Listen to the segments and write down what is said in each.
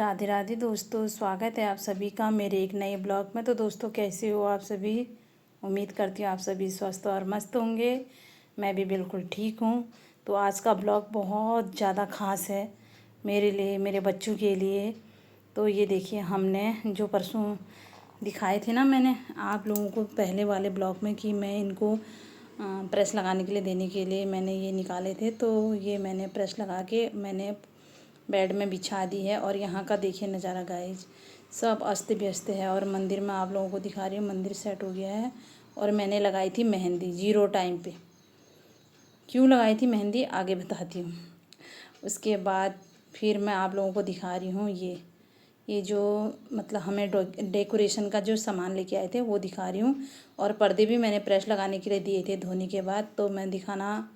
राधे राधे दोस्तों, स्वागत है आप सभी का मेरे एक नए ब्लॉग में। तो दोस्तों, कैसे हो आप सभी? उम्मीद करती हूँ आप सभी स्वस्थ और मस्त होंगे। मैं भी बिल्कुल ठीक हूँ। तो आज का ब्लॉग बहुत ज़्यादा ख़ास है मेरे लिए, मेरे बच्चों के लिए। तो ये देखिए, हमने जो परसों दिखाए थे ना मैंने आप लोगों को पहले वाले ब्लॉग में कि मैं इनको प्रेस लगाने के लिए देने के लिए मैंने ये निकाले थे। तो ये मैंने प्रेस लगा के मैंने बेड में बिछा दी है। और यहाँ का देखिए नज़ारा गाइज, सब अस्त व्यस्त है। और मंदिर में आप लोगों को दिखा रही हूँ, मंदिर सेट हो गया है। और मैंने लगाई थी मेहंदी 0 टाइम पे। क्यों लगाई थी मेहंदी आगे बताती हूँ। उसके बाद फिर मैं आप लोगों को दिखा रही हूँ ये जो मतलब हमें डेकोरेशन का जो सामान लेके आए थे वो दिखा रही हूँ। और पर्दे भी मैंने प्रेस लगाने के लिए दिए थे धोने के बाद। तो मैं दिखाना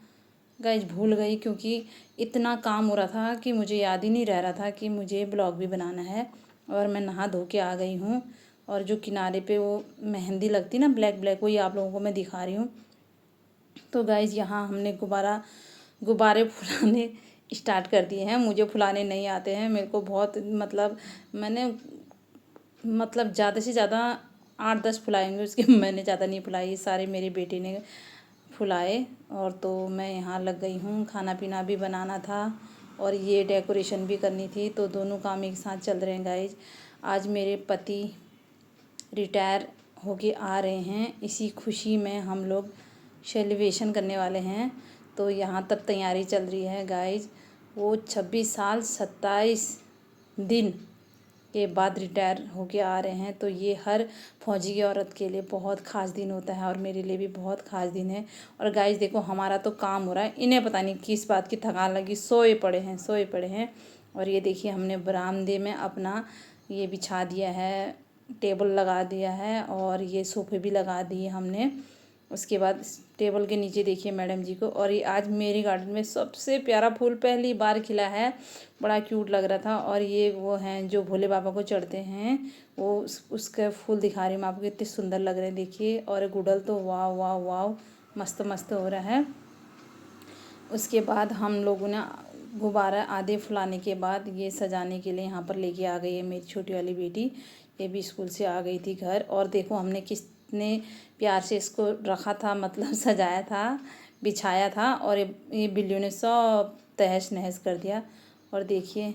गाइज भूल गई, क्योंकि इतना काम हो रहा था कि मुझे याद ही नहीं रह रहा था कि मुझे ब्लॉग भी बनाना है। और मैं नहा धो के आ गई हूँ। और जो किनारे पे वो मेहंदी लगती ना ब्लैक ब्लैक, वही आप लोगों को मैं दिखा रही हूँ। तो गाइज यहाँ हमने गुब्बारे फुलाने स्टार्ट कर दिए हैं। मुझे फुलाने नहीं आते हैं, मेरे को बहुत मैंने ज़्यादा से ज़्यादा 8-10 फुलाएंगे, उसके मैंने ज़्यादा नहीं फुलाई, सारे मेरे बेटे ने फुलाए। और तो मैं यहाँ लग गई हूँ, खाना पीना भी बनाना था और ये डेकोरेशन भी करनी थी। तो दोनों काम एक साथ चल रहे हैं गाइज। आज मेरे पति रिटायर होके आ रहे हैं, इसी खुशी में हम लोग सेलिब्रेशन करने वाले हैं। तो यहाँ तक तैयारी चल रही है गाइज। वो 26 साल 27 दिन के बाद रिटायर होके आ रहे हैं। तो ये हर फौजी की औरत के लिए बहुत ख़ास दिन होता है और मेरे लिए भी बहुत ख़ास दिन है। और गाइस देखो, हमारा तो काम हो रहा है, इन्हें पता नहीं किस बात की थकान लगी, सोए पड़े हैं। और ये देखिए, हमने बरामदे में अपना ये बिछा दिया है, टेबल लगा दिया है और ये सोफ़े भी लगा दिए हमने। उसके बाद टेबल के नीचे देखिए मैडम जी को। और ये आज मेरे गार्डन में सबसे प्यारा फूल पहली बार खिला है, बड़ा क्यूट लग रहा था। और ये वो हैं जो भोले बाबा को चढ़ते हैं, वो उसका फूल दिखा रही हूँ मैं आपको, कितने सुंदर लग रहे हैं देखिए। और गुड़हल तो वाह वाह वाह, मस्त मस्त हो रहा है। उसके बाद हम लोगों ने गुब्बारा आधे फुलाने के बाद ये सजाने के लिए यहाँ पर लेके आ गई है मेरी छोटी वाली बेटी। ये भी स्कूल से आ गई थी घर। और देखो हमने कितने प्यार से इसको रखा था, सजाया था, बिछाया था। और ये बिल्लियों ने सब तहस नहस कर दिया। और देखिए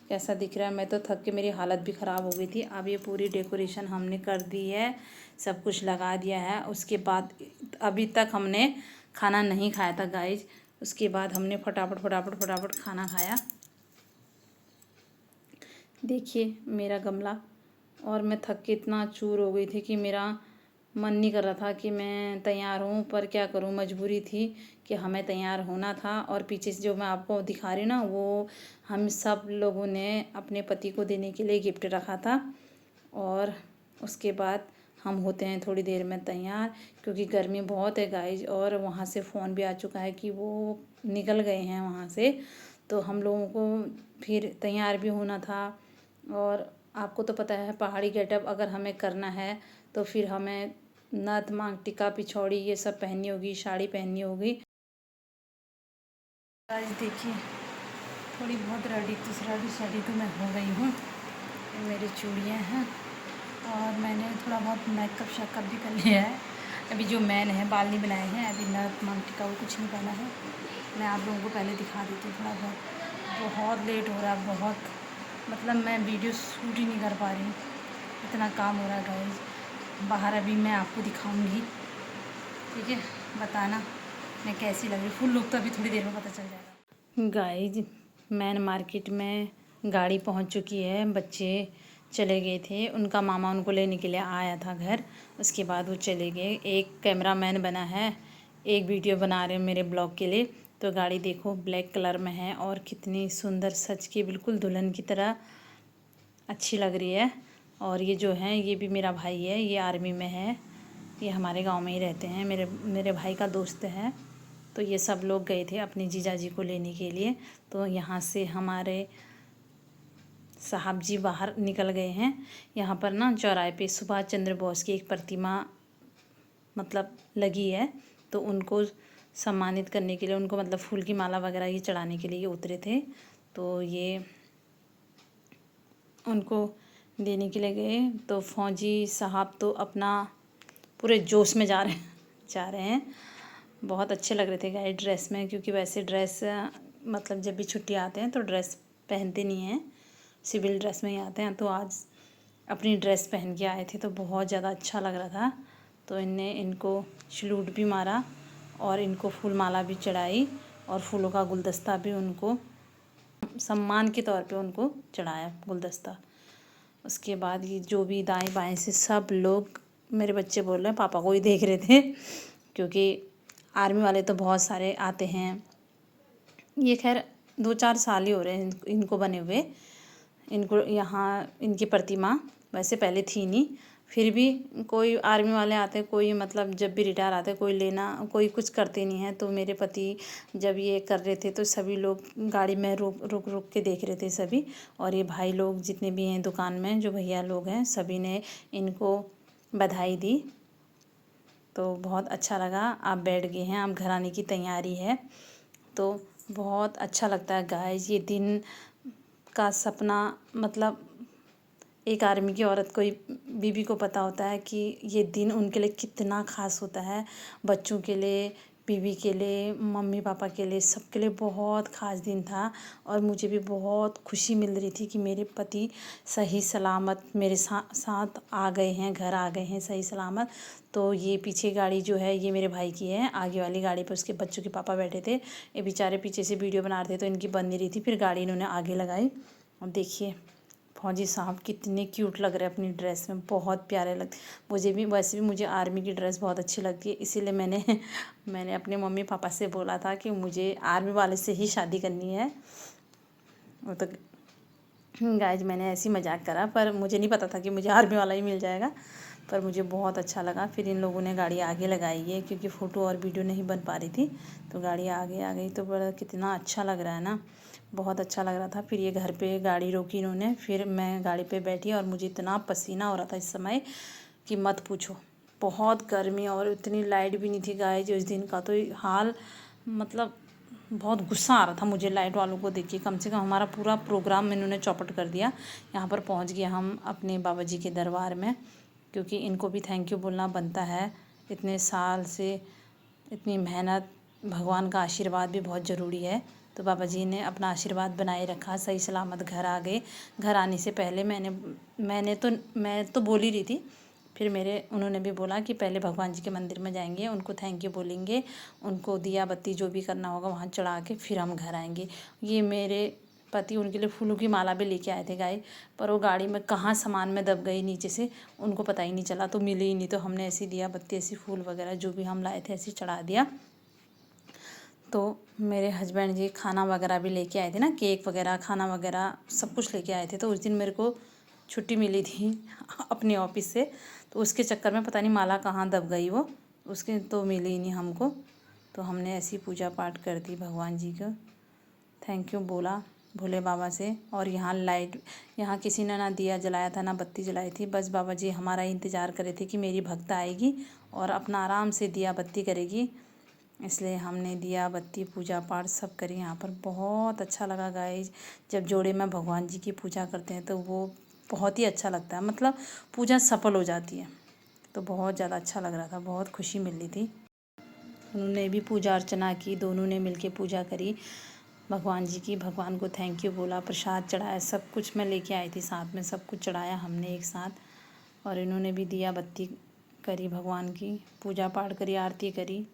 कैसा दिख रहा है। मैं तो थक के मेरी हालत भी ख़राब हो गई थी। अब ये पूरी डेकोरेशन हमने कर दी है, सब कुछ लगा दिया है। उसके बाद अभी तक हमने खाना नहीं खाया था गाइज। उसके बाद हमने फटाफट खाना खाया। देखिए मेरा गमला। और मैं थक के इतना चूर हो गई थी कि मेरा मन नहीं कर रहा था कि मैं तैयार हूँ, पर क्या करूँ, मजबूरी थी कि हमें तैयार होना था। और पीछे से जो मैं आपको दिखा रही हूँ ना, वो हम सब लोगों ने अपने पति को देने के लिए गिफ्ट रखा था। और उसके बाद हम होते हैं थोड़ी देर में तैयार, क्योंकि गर्मी बहुत है गाइज। और वहाँ से फ़ोन भी आ चुका है कि वो निकल गए हैं वहाँ से। तो हम लोगों को फिर तैयार भी होना था। और आपको तो पता है, पहाड़ी गेटअप अगर हमें करना है तो फिर हमें नथ मांग टिक्का पिछौड़ी ये सब पहननी होगी, साड़ी पहननी होगी। आज देखिए थोड़ी बहुत रेडी तो मैं हो गई हूँ। ये मेरी चूड़ियाँ हैं और मैंने थोड़ा बहुत मेकअप शेकअप भी कर लिया है। अभी जो मैन है, बाल नहीं बनाए हैं, अभी नथ मांग टिक्का वो कुछ नहीं पहना है। मैं आप लोगों को पहले दिखा देती हूँ थोड़ा बहुत लेट हो रहा है, बहुत मैं वीडियो शूट ही नहीं कर पा रही हूँ, इतना काम हो रहा है गाइस। बाहर अभी मैं आपको दिखाऊंगी, ठीक है? बताना मैं कैसी लग रही। फुल लुक तो अभी थोड़ी देर में पता चल जाएगा गाइस। मैन मार्केट में गाड़ी पहुंच चुकी है। बच्चे चले गए थे, उनका मामा उनको लेने के लिए आया था घर। उसके बाद वो चले गए। एक कैमरा मैन बना है, एक वीडियो बना रहे हैं मेरे ब्लॉग के लिए। तो गाड़ी देखो ब्लैक कलर में है और कितनी सुंदर सज के बिल्कुल दुल्हन की तरह अच्छी लग रही है। और ये जो है ये भी मेरा भाई है, ये आर्मी में है, ये हमारे गांव में ही रहते हैं, मेरे भाई का दोस्त है। तो ये सब लोग गए थे अपने जीजा जी को लेने के लिए। तो यहाँ से हमारे साहब जी बाहर निकल गए हैं। यहाँ पर ना चौराहे पे सुभाष चंद्र बोस की एक प्रतिमा लगी है। तो उनको सम्मानित करने के लिए, उनको फूल की माला वगैरह ये चढ़ाने के लिए ये उतरे थे। तो ये उनको देने के लिए गए तो फौजी साहब तो अपना पूरे जोश में जा रहे हैं। बहुत अच्छे लग रहे थे गाइस ड्रेस में, क्योंकि वैसे ड्रेस मतलब जब भी छुट्टी आते हैं तो ड्रेस पहनते नहीं हैं, सिविल ड्रेस में ही आते हैं। तो आज अपनी ड्रेस पहन के आए थे तो बहुत ज़्यादा अच्छा लग रहा था। तो इनको सैल्यूट भी मारा और इनको फूल माला भी चढ़ाई और फूलों का गुलदस्ता भी उनको सम्मान के तौर पे उनको चढ़ाया गुलदस्ता। उसके बाद ये जो भी दाएं बाएं से सब लोग, मेरे बच्चे बोल रहे हैं पापा को ही देख रहे थे, क्योंकि आर्मी वाले तो बहुत सारे आते हैं। ये खैर 2-4 साल ही हो रहे हैं इनको बने हुए। इनको यहाँ इनकी प्रतिमा वैसे पहले थी नहीं, फिर भी कोई आर्मी वाले आते, कोई मतलब जब भी रिटायर आते कोई लेना, कोई कुछ करते नहीं है। तो मेरे पति जब ये कर रहे थे तो सभी लोग गाड़ी में रुक रुक रुक के देख रहे थे सभी। और ये भाई लोग जितने भी हैं दुकान में, जो भैया लोग हैं, सभी ने इनको बधाई दी। तो बहुत अच्छा लगा। आप बैठ गए हैं, आप घर आने की तैयारी है। तो बहुत अच्छा लगता है गाइस, ये दिन का सपना, मतलब एक आर्मी की औरत को, बीबी को पता होता है कि ये दिन उनके लिए कितना ख़ास होता है। बच्चों के लिए, बीवी के लिए, मम्मी पापा के लिए, सबके लिए बहुत ख़ास दिन था। और मुझे भी बहुत खुशी मिल रही थी कि मेरे पति सही सलामत मेरे साथ आ गए हैं, घर आ गए हैं सही सलामत। तो ये पीछे गाड़ी जो है ये मेरे भाई की है, आगे वाली गाड़ी पर उसके बच्चों के पापा बैठे थे। ये बेचारे पीछे से वीडियो बना रहे थे तो इनकी बन नहीं रही थी, फिर गाड़ी इन्होंने आगे लगाई। और देखिए फौजी साहब कितने क्यूट लग रहे हैं अपनी ड्रेस में, बहुत प्यारे लगते। मुझे भी वैसे भी मुझे आर्मी की ड्रेस बहुत अच्छी लगती है, इसीलिए मैंने अपने मम्मी पापा से बोला था कि मुझे आर्मी वाले से ही शादी करनी है। वो तो गाइज मैंने ऐसी मजाक करा, पर मुझे नहीं पता था कि मुझे आर्मी वाला ही मिल जाएगा, पर मुझे बहुत अच्छा लगा। फिर इन लोगों ने गाड़ी आगे लगाई है, क्योंकि फ़ोटो और वीडियो नहीं बन पा रही थी, तो गाड़ी आगे आ गई। तो बड़ा कितना अच्छा लग रहा है ना, बहुत अच्छा लग रहा था। फिर ये घर पे गाड़ी रोकी इन्होंने, फिर मैं गाड़ी पे बैठी और मुझे इतना पसीना हो रहा था इस समय कि मत पूछो। बहुत गर्मी और इतनी लाइट भी नहीं थी गाइस उस दिन का, तो हाल मतलब बहुत गुस्सा आ रहा था मुझे लाइट वालों को देख के। कम से कम हमारा पूरा प्रोग्राम इन्होंने चौपट कर दिया। यहाँ पर पहुँच गए हम अपने बाबा जी के दरबार में, क्योंकि इनको भी थैंक यू बोलना बनता है। इतने साल से इतनी मेहनत, भगवान का आशीर्वाद भी बहुत ज़रूरी है। तो बाबा जी ने अपना आशीर्वाद बनाए रखा, सही सलामत घर आ गए। घर आने से पहले मैं तो बोल ही रही थी, फिर उन्होंने भी बोला कि पहले भगवान जी के मंदिर में जाएंगे, उनको थैंक यू बोलेंगे, उनको दिया बत्ती जो भी करना होगा वहाँ चढ़ा के फिर हम घर आएंगे। ये मेरे पति उनके लिए फूलों की माला भी लेके आए थे गाइस, पर वो गाड़ी में कहाँ सामान में दब गई नीचे से, उनको पता ही नहीं चला, तो मिले ही नहीं। तो हमने ऐसी दिया बत्ती, ऐसी फूल वगैरह जो भी हम लाए थे ऐसे चढ़ा दिया। तो मेरे हस्बैंड जी खाना वगैरह भी लेके आए थे ना, केक वगैरह, खाना वगैरह सब कुछ लेके आए थे। तो उस दिन मेरे को छुट्टी मिली थी अपने ऑफिस से, तो उसके चक्कर में पता नहीं माला कहाँ दब गई, वो उसके तो मिली ही नहीं हमको। तो हमने ऐसी पूजा पाठ कर दी, भगवान जी को थैंक यू बोला भोले बाबा से। और यहाँ किसी ने ना दिया जलाया था ना बत्ती जलाई थी, बस बाबा जी हमारा इंतज़ार कर रहे थे कि मेरी भक्त आएगी और अपना आराम से दिया बत्ती करेगी, इसलिए हमने दिया बत्ती पूजा पाठ सब करी। यहाँ पर बहुत अच्छा लगा गाइस, जब जोड़े में भगवान जी की पूजा करते हैं तो वो बहुत ही अच्छा लगता है, मतलब पूजा सफल हो जाती है। तो बहुत ज़्यादा अच्छा लग रहा था, बहुत खुशी मिल रही थी। उन्होंने भी पूजा अर्चना की, दोनों ने मिलके पूजा करी भगवान जी की, भगवान को थैंक यू बोला, प्रसाद चढ़ाया, सब कुछ मैं लेके आई थी साथ में, सब कुछ चढ़ाया हमने एक साथ। और इन्होंने भी दिया बत्ती करी, भगवान की पूजा पाठ करी, आरती करी।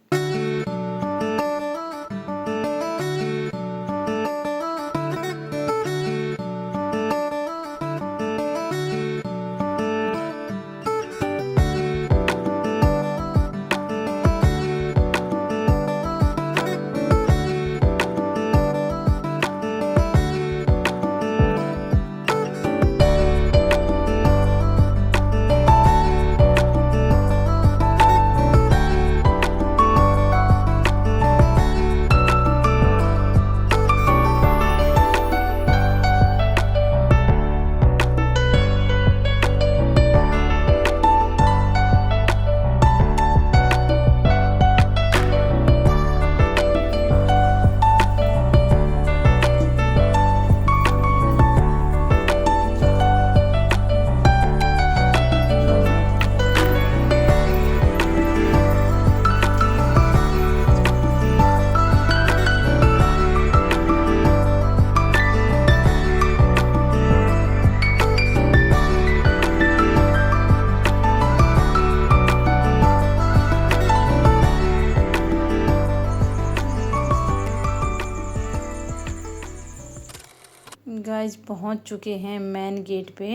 गाइस पहुंच चुके हैं मेन गेट पे।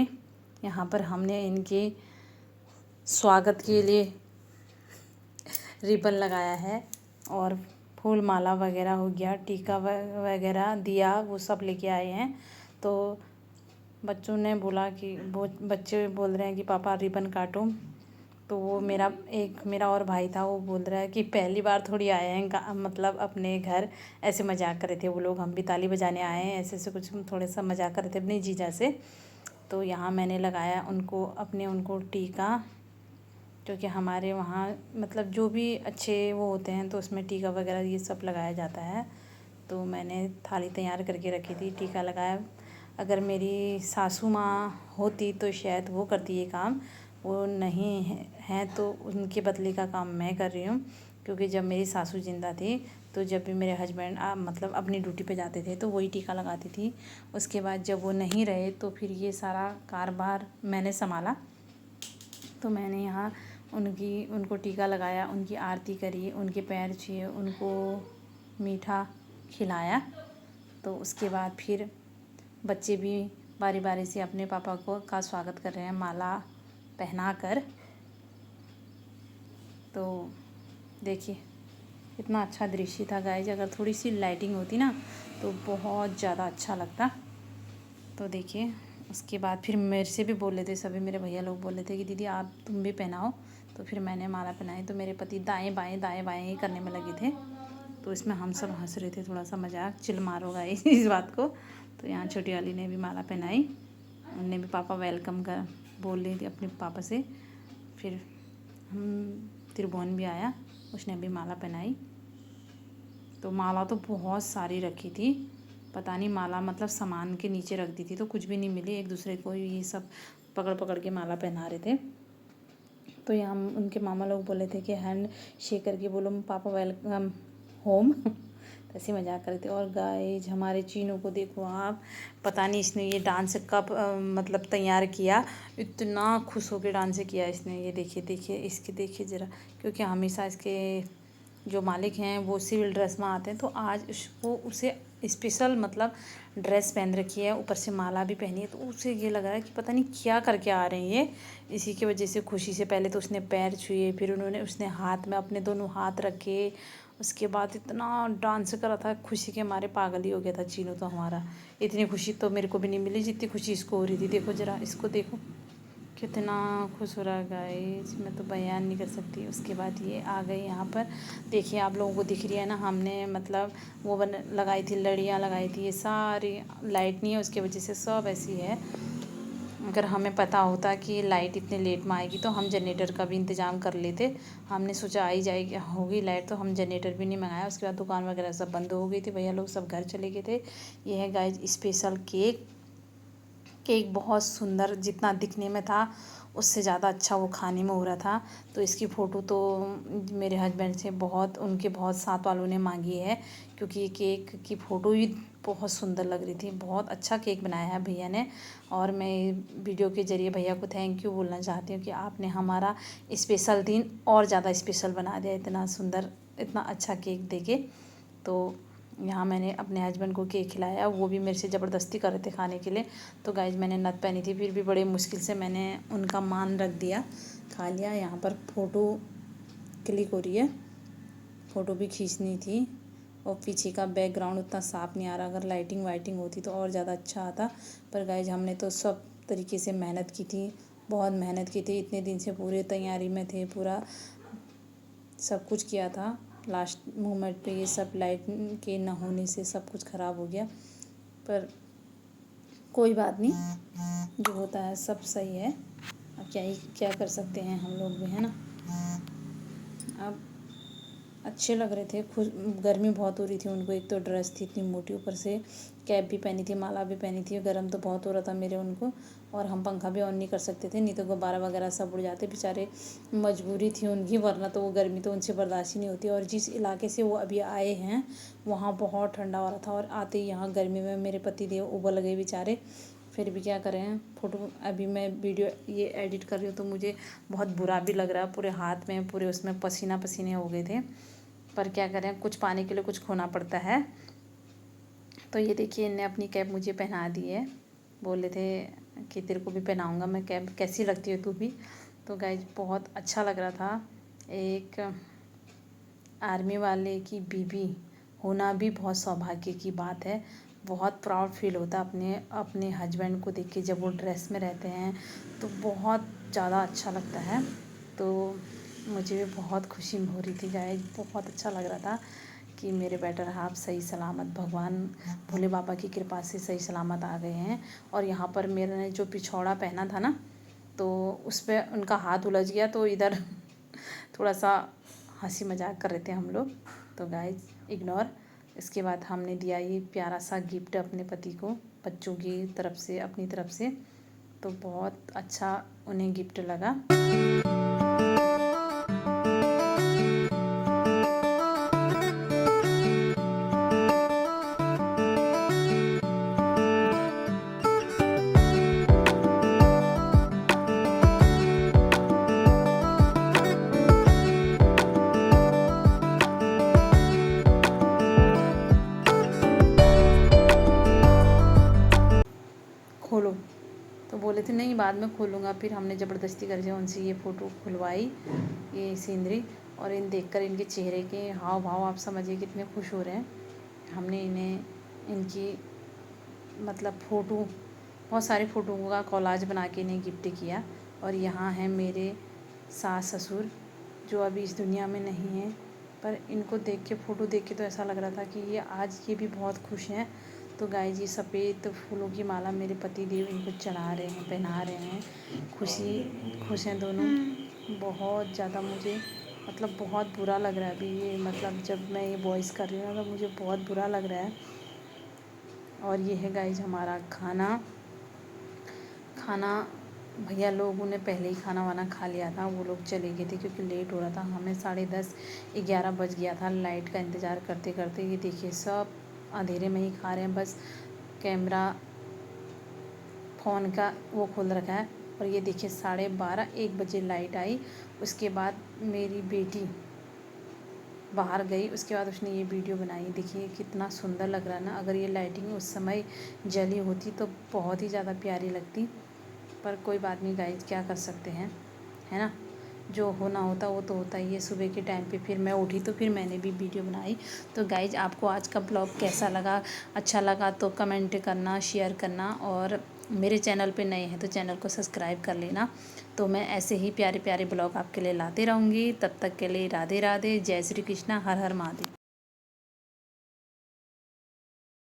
यहाँ पर हमने इनके स्वागत के लिए रिबन लगाया है और फूल माला वगैरह हो गया, टीका वगैरह दिया, वो सब लेके आए हैं। तो बच्चों ने बोला कि वो बच्चे बोल रहे हैं कि पापा रिबन काटो। तो वो मेरा और भाई था, वो बोल रहा है कि पहली बार थोड़ी आए हैं मतलब अपने घर, ऐसे मजाक कर रहे थे वो लोग, हम भी ताली बजाने आए हैं, ऐसे ऐसे कुछ थोड़े सा मजाक कर रहे थे अपनी जीजा से। तो यहाँ मैंने लगाया उनको टीका, क्योंकि हमारे वहाँ मतलब जो भी अच्छे वो होते हैं तो उसमें टीका वगैरह ये सब लगाया जाता है। तो मैंने थाली तैयार करके रखी थी, टीका लगाया। अगर मेरी सासू माँ होती तो शायद वो करती ये काम, वो नहीं है तो उनके बदले का काम मैं कर रही हूँ। क्योंकि जब मेरी सासू जिंदा थी तो जब भी मेरे हस्बैंड मतलब अपनी ड्यूटी पे जाते थे तो वही टीका लगाती थी। उसके बाद जब वो नहीं रहे तो फिर ये सारा कारोबार मैंने संभाला। तो मैंने यहाँ उनको टीका लगाया, उनकी आरती करी, उनके पैर छुए, उनको मीठा खिलाया। तो उसके बाद फिर बच्चे भी बारी बारी से अपने पापा का स्वागत कर रहे हैं माला पहना कर। तो देखिए कितना अच्छा दृश्य था गाइस। अगर थोड़ी सी लाइटिंग होती ना तो बहुत ज़्यादा अच्छा लगता। तो देखिए उसके बाद फिर मेरे से भी बोल रहे थे, सभी मेरे भैया लोग बोल रहे थे कि दीदी आप तुम भी पहनाओ। तो फिर मैंने माला पहनाई तो मेरे पति दाएं बाएं ही करने में लगे थे। तो इसमें हम सब हंस रहे थे, थोड़ा सा मजाक चिल मारो गाइस इस बात को। तो यहाँ छोटी वाली ने भी माला पहनाई, उनने भी पापा वेलकम कर बोल रही थी अपने पापा से। फिर हम त्रिभुवन भी आया, उसने भी माला पहनाई। तो माला तो बहुत सारी रखी थी, पता नहीं माला मतलब सामान के नीचे रख दी थी तो कुछ भी नहीं मिली, एक दूसरे को ये सब पकड़ पकड़ के माला पहना रहे थे। तो यहाँ उनके मामा लोग बोले थे कि हैंड शेक करके बोलो पापा वेलकम होम तो ऐसे मजाक कर रहे थे। और गाइस हमारे चीनू को देखो आप, पता नहीं इसने ये डांस कब मतलब तैयार किया, इतना खुश होकर डांस किया इसने। ये देखिए इसके देखिए ज़रा, क्योंकि हमेशा इसके जो मालिक हैं वो सिविल ड्रेस में आते हैं, तो आज उसे स्पेशल मतलब ड्रेस पहन रखी है, ऊपर से माला भी पहनी है। तो उसे ये लग रहा है कि पता नहीं क्या करके आ रहे हैं ये, इसी की वजह से खुशी से पहले तो उसने पैर छुए, फिर उसने हाथ में अपने दोनों हाथ रखे, उसके बाद इतना डांस करा था, खुशी के मारे पागल ही हो गया था चीनू तो हमारा। इतनी खुशी तो मेरे को भी नहीं मिली जितनी खुशी इसको हो रही थी। देखो ज़रा इसको देखो कितना खुश हो रहा है गाइस, मैं तो बयान नहीं कर सकती। उसके बाद ये आ गई यहाँ पर, देखिए आप लोगों को दिख रही है ना, हमने मतलब वो लगाई थी, लड़ियाँ लगाई थी, ये सारी लाइट नहीं है उसकी वजह से सब ऐसी है। अगर हमें पता होता कि लाइट इतने लेट में आएगी तो हम जनरेटर का भी इंतज़ाम कर लेते। हमने सोचा आई जाएगी होगी लाइट तो हम जनरेटर भी नहीं मंगाया। उसके बाद दुकान वगैरह सब बंद हो गई थी, भैया लोग सब घर चले गए थे। ये है गाइस स्पेशल केक बहुत सुंदर, जितना दिखने में था उससे ज़्यादा अच्छा वो खाने में हो रहा था। तो इसकी फ़ोटो तो मेरे हस्बैंड से उनके बहुत साथ वालों ने मांगी है, क्योंकि ये केक की फ़ोटो ही बहुत सुंदर लग रही थी। बहुत अच्छा केक बनाया है भैया ने, और मैं वीडियो के ज़रिए भैया को थैंक यू बोलना चाहती हूँ कि आपने हमारा स्पेशल दिन और ज़्यादा स्पेशल बना दिया, इतना सुंदर इतना अच्छा केक देके। तो यहाँ मैंने अपने हस्बैंड को केक खिलाया, वो भी मेरे से ज़बरदस्ती कर रहे थे खाने के लिए। तो गाइज मैंने नथ पहनी थी, फिर भी बड़े मुश्किल से मैंने उनका मान रख दिया, खा लिया। यहाँ पर फ़ोटो क्लिक हो रही है, फ़ोटो भी खींचनी थी, और पीछे का बैकग्राउंड उतना साफ़ नहीं आ रहा, अगर लाइटिंग वाइटिंग होती तो और ज़्यादा अच्छा आता। पर गाइज हमने तो सब तरीके से मेहनत की थी, बहुत मेहनत की थी, इतने दिन से पूरे तैयारी में थे, पूरा सब कुछ किया था। लास्ट मोमेंट पे ये सब लाइट के न होने से सब कुछ ख़राब हो गया, पर कोई बात नहीं, जो होता है सब सही है। अब क्या कर सकते हैं हम लोग भी, है ना। अब अच्छे लग रहे थे, खुश, गर्मी बहुत हो रही थी उनको, एक तो ड्रेस थी इतनी मोटी, ऊपर से कैप भी पहनी थी, माला भी पहनी थी, गर्म तो बहुत हो रहा था मेरे उनको, और हम पंखा भी ऑन नहीं कर सकते थे, नहीं तो गुब्बारा वगैरह सब उड़ जाते बेचारे, मजबूरी थी उनकी, वरना तो वो गर्मी तो उनसे बर्दाश्त ही नहीं होती। और जिस इलाके से वो अभी आए हैं वहाँ बहुत ठंडा हो रहा था, और आते ही यहाँ गर्मी में मेरे पति देव उबल गए बेचारे। फिर भी क्या करें, फ़ोटो अभी मैं वीडियो ये एडिट कर रही हूँ तो मुझे बहुत बुरा भी लग रहा है, पूरे हाथ में पूरे उसमें पसीना पसीने हो गए थे, पर क्या करें, कुछ पाने के लिए कुछ खोना पड़ता है। तो ये देखिए इनने अपनी कैप मुझे पहना दी है। बोले थे कि तेरे को भी पहनाऊँगा मैं कैप, कैसी लगती है तू भी। तो गाइज बहुत अच्छा लग रहा था। एक आर्मी वाले की बीवी होना भी बहुत सौभाग्य की बात है। बहुत प्राउड फील होता है अपने अपने हस्बैंड को देख के, जब वो ड्रेस में रहते हैं तो बहुत ज़्यादा अच्छा लगता है। तो मुझे भी बहुत खुशी हो रही थी गाइज, बहुत अच्छा लग रहा था कि मेरे बेटर हाफ सही सलामत भगवान भोले बाबा की कृपा से सही सलामत आ गए हैं। और यहाँ पर मेरे ने जो पिछौड़ा पहना था ना, तो उस पर उनका हाथ उलझ गया, तो इधर थोड़ा सा हंसी मजाक कर रहे थे हम लोग। तो गाइज इग्नोर। इसके बाद हमने दिया ये प्यारा सा गिफ्ट अपने पति को, बच्चों की तरफ से, अपनी तरफ से। तो बहुत अच्छा उन्हें गिफ्ट लगा। खोलो तो बोले थे नहीं बाद में खोलूँगा, फिर हमने ज़बरदस्ती करके उनसे ये फ़ोटो खुलवाई, ये सीनरी। और इन देखकर इनके चेहरे के हाव भाव आप समझिए कितने खुश हो रहे हैं। हमने इन्हें इनकी मतलब फ़ोटो, बहुत सारी फ़ोटोओं का कॉलाज बना के इन्हें गिफ्ट किया। और यहाँ हैं मेरे सास ससुर जो अभी इस दुनिया में नहीं हैं, पर इनको देख के, फ़ोटो देख के तो ऐसा लग रहा था कि ये आज ये भी बहुत खुश हैं। तो गाय जी सफ़ेद फूलों की माला मेरे पति देव इनको चढ़ा रहे हैं, पहना रहे हैं। खुश हैं दोनों। बहुत ज़्यादा मुझे मतलब बहुत बुरा लग रहा है अभी ये, मतलब जब मैं ये वॉइस कर रही हूँ ना तो मुझे बहुत बुरा लग रहा है। और ये है गाइज हमारा खाना। भैया लोगों ने पहले ही खाना वाना खा लिया था, वो लोग चले गए थे क्योंकि लेट हो रहा था। हमें 10:30-11 बज गया था लाइट का इंतज़ार करते करते। ये देखिए सब अंधेरे में ही खा रहे हैं, बस कैमरा फ़ोन का वो खोल रखा है। और ये देखिए 12:30-1 बजे लाइट आई। उसके बाद मेरी बेटी बाहर गई, उसके बाद उसने ये वीडियो बनाई। देखिए कितना सुंदर लग रहा है ना। अगर ये लाइटिंग उस समय जली होती तो बहुत ही ज़्यादा प्यारी लगती, पर कोई बात नहीं गाइज, क्या कर सकते हैं, है ना। जो होना होता वो तो होता ही है। सुबह के टाइम पे फिर मैं उठी तो फिर मैंने भी वीडियो बनाई। तो गाइज आपको आज का ब्लॉग कैसा लगा? अच्छा लगा तो कमेंट करना, शेयर करना, और मेरे चैनल पे नए हैं तो चैनल को सब्सक्राइब कर लेना। तो मैं ऐसे ही प्यारे प्यारे ब्लॉग आपके लिए लाते रहूँगी। तब तक के लिए राधे राधे, जय श्री कृष्णा, हर हर महादेव।